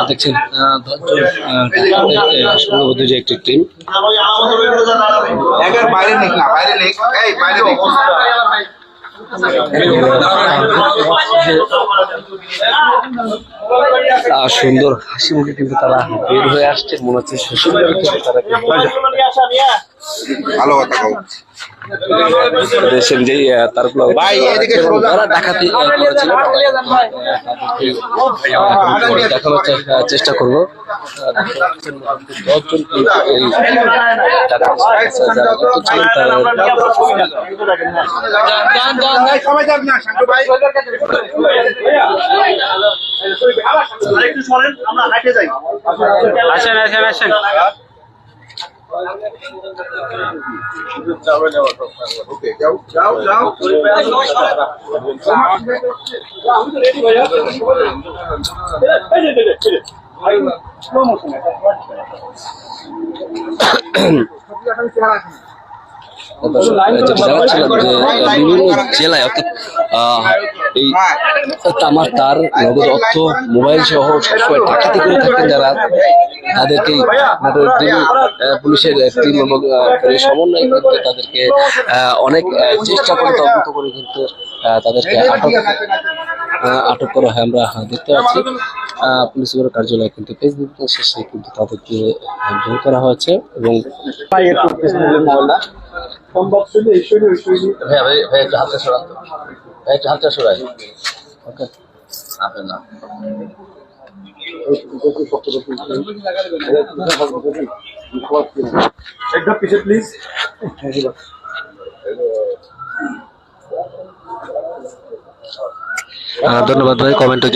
দেখছেন সংঘবদ্ধ যে একটি টিম সুন্দর হাসি মুখে কিন্তু তারা বের হয়ে আসছে, মনে হচ্ছে দেশের যে তারগুলো তারা ডাকাতি দেখানোর চেষ্টা করলো। 10 জন জানাচ্ছিলাম যে বিভিন্ন জেলায় অর্থাৎ এই তামার তার, নগদ অর্থ, মোবাইল সহ সবসময় ডাকাতি করে থাকেন যারা, তাদেরকে পুলিশের টিম এবং সমন্বয় কিন্তু তাদেরকে অনেক চেষ্টা করে তদন্ত করে কিন্তু তাদেরকে আটক করা হয়। আমরা দেখতে পাচ্ছি পুলিশ সুপার কার্যালয়ে কিন্তু ফেসবুক শেষে কিন্তু তাদেরকে জয় করা হয়েছে এবং হালকা সরাই ওকে না প্লিজ। ধন্যবাদ ভাই কমেন্টে।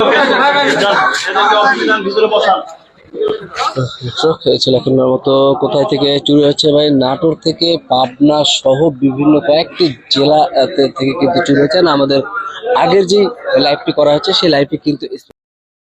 ছেলেখেলার মতো কোথায় থেকে চুরি হচ্ছে ভাই? নাটোর থেকে পাবনা সহ বিভিন্ন কয়েকটি জেলা থেকে কিন্তু চুরি হচ্ছে না। আমাদের আগের যে লাইভটি করা হচ্ছে সেই লাইভটি কিন্তু